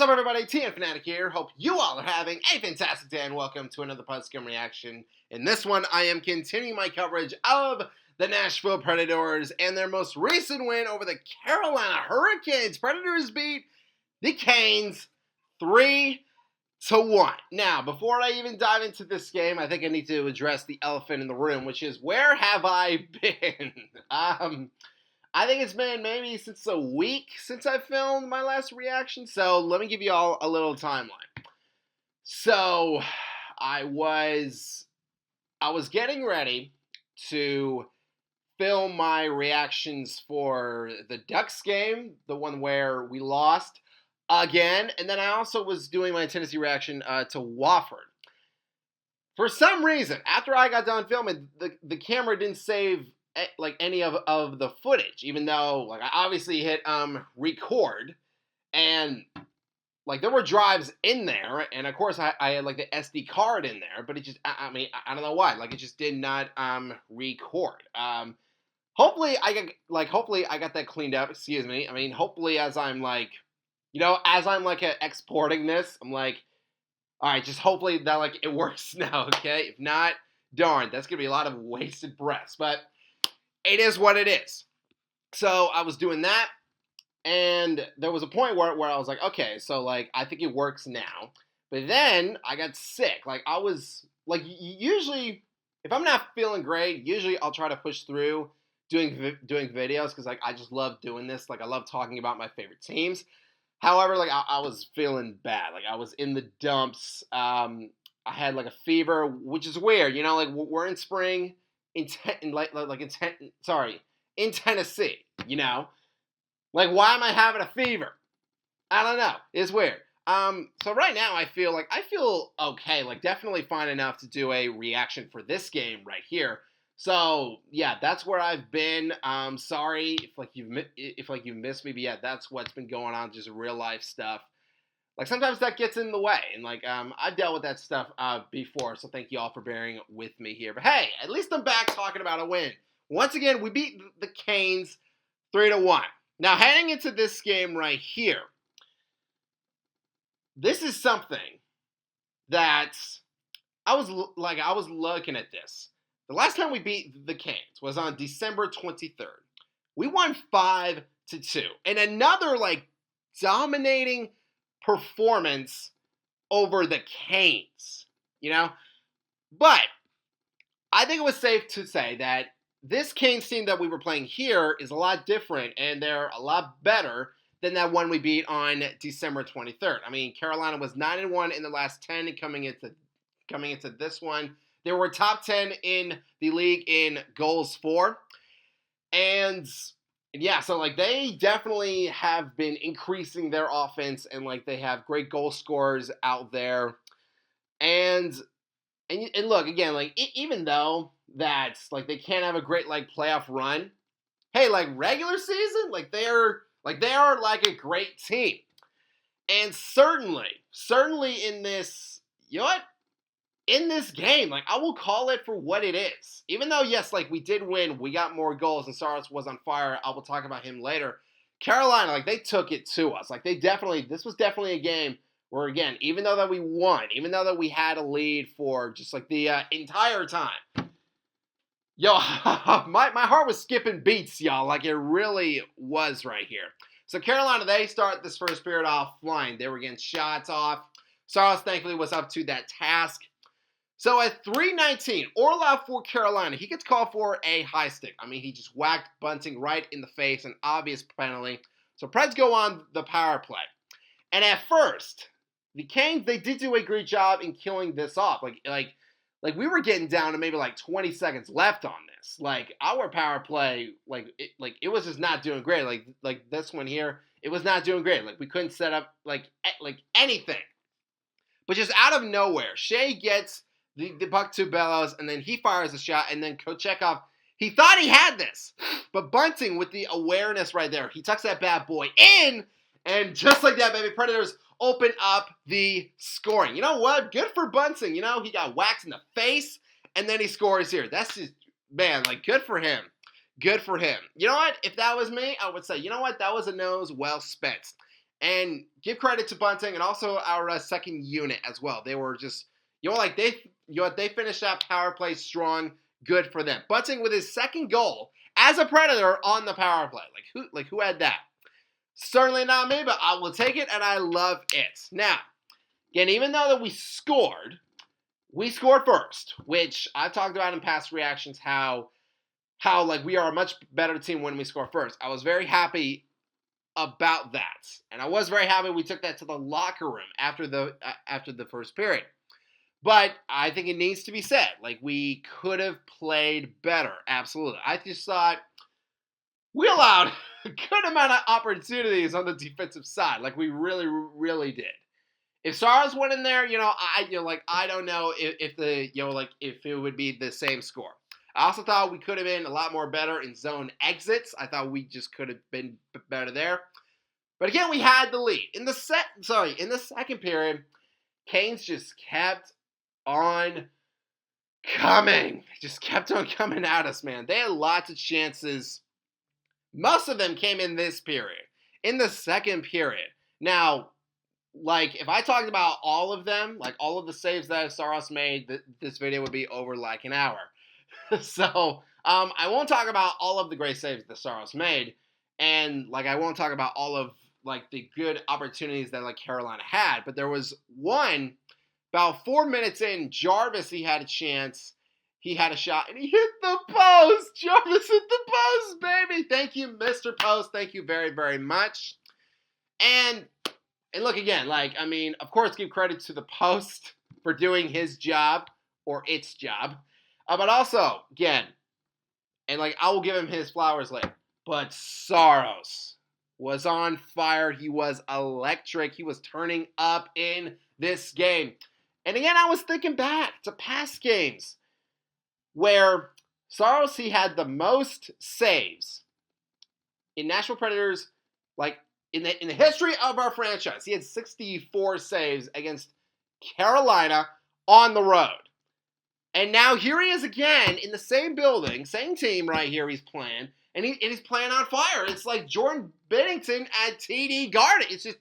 What's up, everybody? TN Fanatic here. Hope you all are having a fantastic day, and welcome to another post-game reaction. In this one, I am continuing my coverage of the Nashville Predators and their most recent win over the Carolina Hurricanes. Predators beat the Canes 3-1. Now, before I even dive into this game, I think I need to address the elephant in the room, which is, where have I been? I think it's been maybe since a week since I filmed my last reaction, so let me give you all a little timeline. So, I was getting ready to film my reactions for the Ducks game, the one where we lost again, and then I also was doing my Tennessee reaction to Wofford. For some reason, after I got done filming, the camera didn't save like any of the footage, even though like I obviously hit record, and like there were drives in there, and of course I had like the SD card in there, but it just I don't know why, like it just did not record. Hopefully I got that cleaned up. Excuse me. I mean, hopefully as I'm like exporting this, I'm like, all right, just hopefully that like it works now. Okay, if not, darn, that's gonna be a lot of wasted breaths, but it is what it is. So I was doing that, and there was a point where I was like, okay, so like I think it works now. But then I got sick. Like I was like, usually if I'm not feeling great, usually I'll try to push through doing videos because like I just love doing this. Like I love talking about my favorite teams. However, like I was feeling bad. Like I was in the dumps. I had like a fever, which is weird. You know, like we're in spring. In Tennessee, you know? Like, why am I having a fever? I don't know. It's weird. So right now I feel okay, like definitely fine enough to do a reaction for this game right here. So, yeah, that's where I've been. Sorry if you've missed me, but yeah, that's what's been going on, just real life stuff. Like, sometimes that gets in the way, and, like, I've dealt with that stuff before, so thank you all for bearing with me here. But, hey, at least I'm back talking about a win. Once again, we beat the Canes 3-1. Now, heading into this game right here, this is something that I was looking at this. The last time we beat the Canes was on December 23rd. We won 5-2. And another, like, dominating performance over the Canes, you know? But I think it was safe to say that this Canes team that we were playing here is a lot different, and they're a lot better than that one we beat on December 23rd. I mean, Carolina was 9-1 in the last 10 coming into this one. They were top 10 in the league in goals for. And yeah, so like they definitely have been increasing their offense, and like they have great goal scorers out there. And look, again, like even though that's like they can't have a great like playoff run, hey, like regular season, like they are like a great team. And certainly in this, you know what? In this game, like I will call it for what it is. Even though, yes, like we did win, we got more goals, and Saros was on fire. I will talk about him later. Carolina, like they took it to us. Like this was definitely a game where, again, even though that we won, even though that we had a lead for just like the entire time, yo, my heart was skipping beats, y'all. Like it really was right here. So Carolina, they start this first period off flying. They were getting shots off. Saros thankfully was up to that task. So at 3:19, Orlov for Carolina, he gets called for a high stick. I mean, he just whacked Bunting right in the face, an obvious penalty. So Preds go on the power play. And at first, the Canes, they did do a great job in killing this off. Like we were getting down to maybe like 20 seconds left on this. Like our power play, it was just not doing great. Like this one here, it was not doing great. Like we couldn't set up like anything. But just out of nowhere, Shea gets the puck to Bellows, and then he fires a shot, and then Kochekov, he thought he had this. But Bunting, with the awareness right there, he tucks that bad boy in, and just like that, baby, Predators open up the scoring. You know what? Good for Bunting. You know, he got whacked in the face, and then he scores here. That's just, man, like, good for him. Good for him. You know what? If that was me, I would say, you know what? That was a nose well spent. And give credit to Bunting and also our second unit as well. They were just, they finished that power play strong. Good for them. Bunting with his second goal as a Predator on the power play. Who had that? Certainly not me, but I will take it, and I love it. Now, again, even though that we scored first, which I've talked about in past reactions, how we are a much better team when we score first. I was very happy about that, and I was very happy we took that to the locker room after the first period. But I think it needs to be said, we could have played better. Absolutely. I just thought we allowed a good amount of opportunities on the defensive side. We really, really did. If Saros went in there, I don't know if it would be the same score. I also thought we could have been a lot more better in zone exits. I thought we just could have been better there. But again, we had the lead. In the second period, Canes just kept on coming. Just kept on coming at us, man. They had lots of chances. Most of them came in this period. In the second period. Now, if I talked about all of them, all of the saves that Saros made, this video would be over an hour. So, I won't talk about all of the great saves that Saros made, and I won't talk about all of the good opportunities that Carolina had. But there was one about 4 minutes in. Jarvis, he had a chance. He had a shot, and he hit the post. Jarvis hit the post, baby. Thank you, Mr. Post. Thank you very, very much. And look again, of course, give credit to the post for doing his job or its job. But also, again, and I will give him his flowers later. But Saros was on fire. He was electric. He was turning up in this game. And again, I was thinking back to past games where Saros, he had the most saves in Nashville Predators, in the history of our franchise. He had 64 saves against Carolina on the road. And now here he is again in the same building, same team right here he's playing, and he's playing on fire. It's like Jordan Binnington at TD Garden. It's just,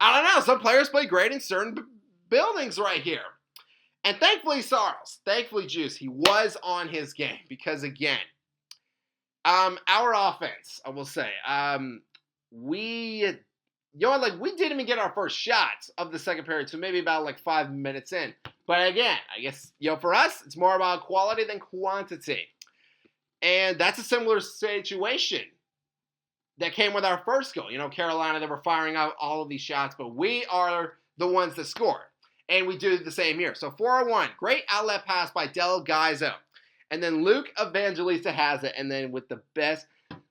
I don't know, some players play great in certain buildings right here. And thankfully Juice, he was on his game because, again, our offense, I will say, we didn't even get our first shots of the second period, so maybe about 5 minutes in. But again, I guess, for us, it's more about quality than quantity. And that's a similar situation that came with our first goal. Carolina, they were firing out all of these shots, but we are the ones that scored. And we do the same here. So 4-1, great outlet pass by Del Gaizo. And then Luke Evangelista has it. And then with the best,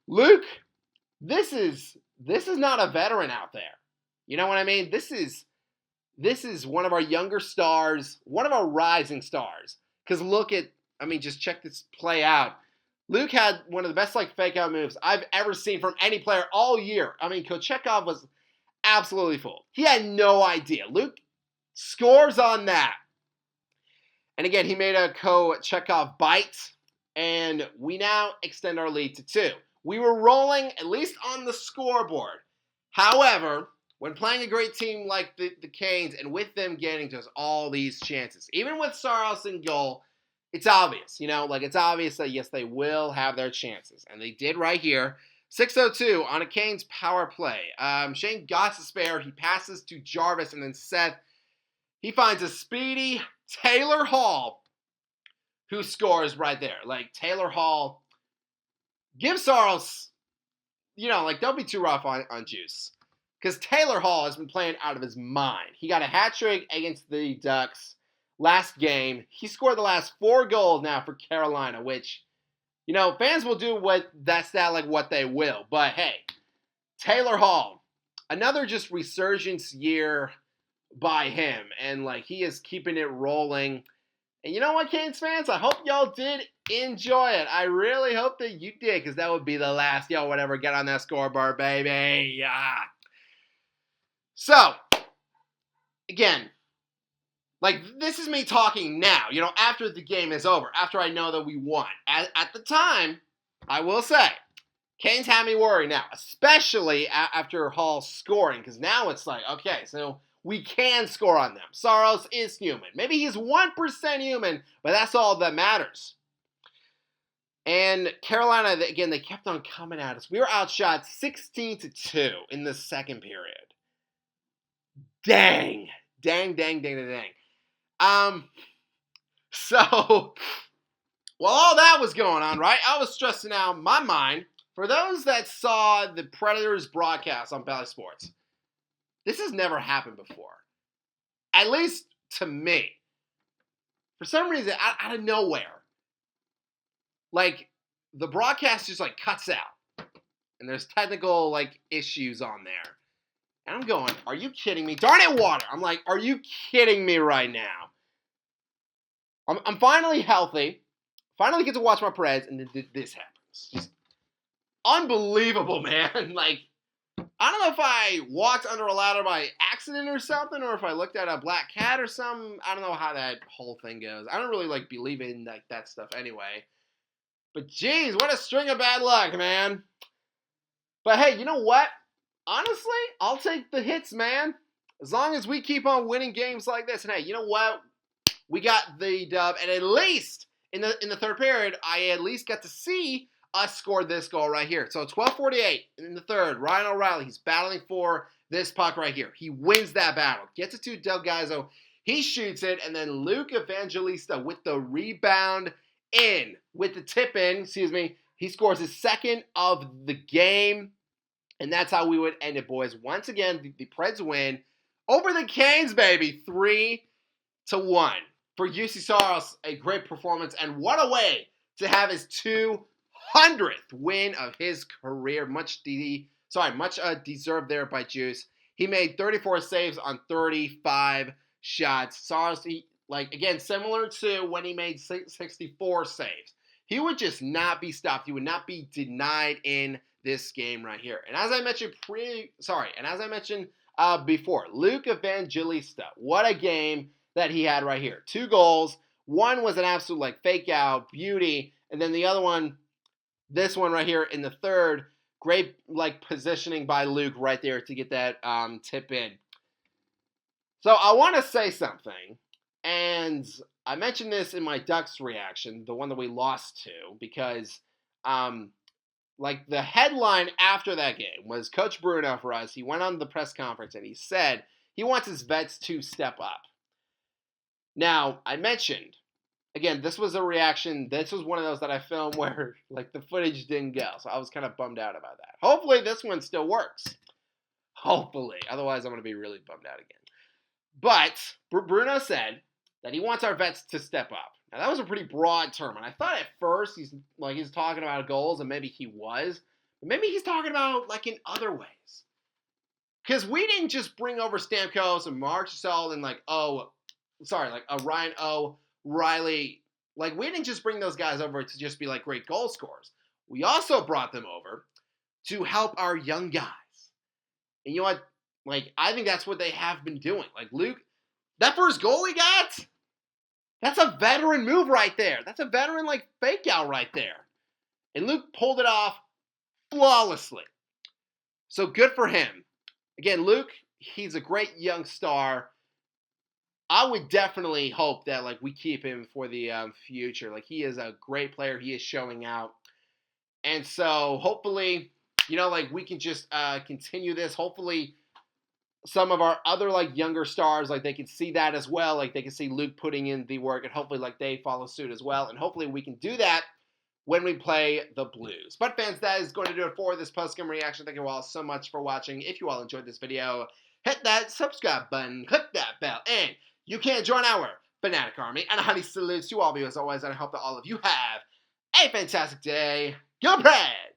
Luke, this is not a veteran out there. You know what I mean? This is one of our younger stars, one of our rising stars. Because just check this play out. Luke had one of the best fake out moves I've ever seen from any player all year. Kochetkov was absolutely fooled. He had no idea. Luke scores on that. And again, he made a Kochetkov bite. And we now extend our lead to 2. We were rolling, at least on the scoreboard. However, when playing a great team like the Canes, and with them getting just all these chances, even with Saros in goal, it's obvious, it's obvious that, yes, they will have their chances. And they did right here. 6:02 on a Canes power play. Shane Gostisbehere, he passes to Jarvis, and then Seth, he finds a speedy Taylor Hall who scores right there. Taylor Hall, give Saros, don't be too rough on Juice. Because Taylor Hall has been playing out of his mind. He got a hat trick against the Ducks last game. He scored the last 4 goals now for Carolina, which, fans will do what they will. But hey, Taylor Hall, another just resurgence year by him. And he is keeping it rolling. And you know what, Canes fans? I hope y'all did enjoy it. I really hope that you did, because that would be the last, get on that scoreboard, baby. Yeah. So, again, this is me talking now, after the game is over, after I know that we won. At the time, I will say, Canes have me worried now, especially after Hall scoring, because now it's like, okay, so we can score on them. Saros is human. Maybe he's 1% human, but that's all that matters. And Carolina, again, they kept on coming at us. We were outshot 16-2 in the second period. Dang. So, while all that was going on, right, I was stressing out my mind. For those that saw the Predators broadcast on Bally Sports, this has never happened before. At least to me. For some reason, out of nowhere, like, the broadcast just, like, cuts out. And there's technical, like, issues on there. And I'm going, are you kidding me? Darn it, water. I'm like, are you kidding me right now? I'm finally healthy. Finally get to watch my Preds, and this happens. Just unbelievable, man. Like, I don't know if I walked under a ladder by accident or something, or if I looked at a black cat or something. I don't know how that whole thing goes. I don't really, like, believe in, like, that stuff anyway. But, geez, what a string of bad luck, man. But, hey, you know what? Honestly, I'll take the hits, man. As long as we keep on winning games like this. And, hey, you know what? We got the dub. And at least in the third period, I at least got to see us score this goal right here. So 12:48 in the third. Ryan O'Reilly, he's battling for this puck right here. He wins that battle. Gets it to Del Gaizo. He shoots it. And then Luke Evangelista with the rebound in. With the tip in, he scores his second of the game. And that's how we would end it, boys. Once again, the Preds win over the Canes, baby. 3-1. For UC Saros, a great performance. And what a way to have his 200th win of his career. Much deserved there by Juice. He made 34 saves on 35 shots. Saros, again, similar to when he made 64 saves. He would just not be stopped. He would not be denied in this game right here. And as I mentioned before, Luke Evangelista, what a game that he had right here. 2 goals. One was an absolute fake out beauty, and then the other one, this one right here in the third, great positioning by Luke right there to get that tip in. So I want to say something, and I mentioned this in my Ducks reaction, the one that we lost to, because the headline after that game was Coach Bruno for us. He went on the press conference and he said he wants his vets to step up. Now, I mentioned, again, this was a reaction. This was one of those that I filmed where the footage didn't go. So I was kind of bummed out about that. Hopefully this one still works. Hopefully. Otherwise, I'm going to be really bummed out again. But Bruno said that he wants our vets to step up. Now, that was a pretty broad term, and I thought at first he's talking about goals, and maybe he was, but maybe he's talking about in other ways. Because we didn't just bring over Stamkos and Marchessault and Ryan O'Reilly. We didn't just bring those guys over to just be great goal scorers. We also brought them over to help our young guys. And you know what? I think that's what they have been doing. Luke, that first goal he got, that's a veteran move right there. That's a veteran fake out right there. And Luke pulled it off flawlessly. So good for him. Again, Luke, he's a great young star. I would definitely hope that we keep him for the future. He is a great player. He is showing out. And so hopefully, we can just continue this. Hopefully some of our other younger stars, they can see that as well. They can see Luke putting in the work, and hopefully they follow suit as well. And hopefully we can do that when we play the Blues. But fans, that is going to do it for this post-game reaction. Thank you all so much for watching. If you all enjoyed this video, hit that subscribe button, click that bell, and you can join our Fanatic Army. And a honey salutes to all of you as always, and I hope that all of you have a fantastic day. Go Preds!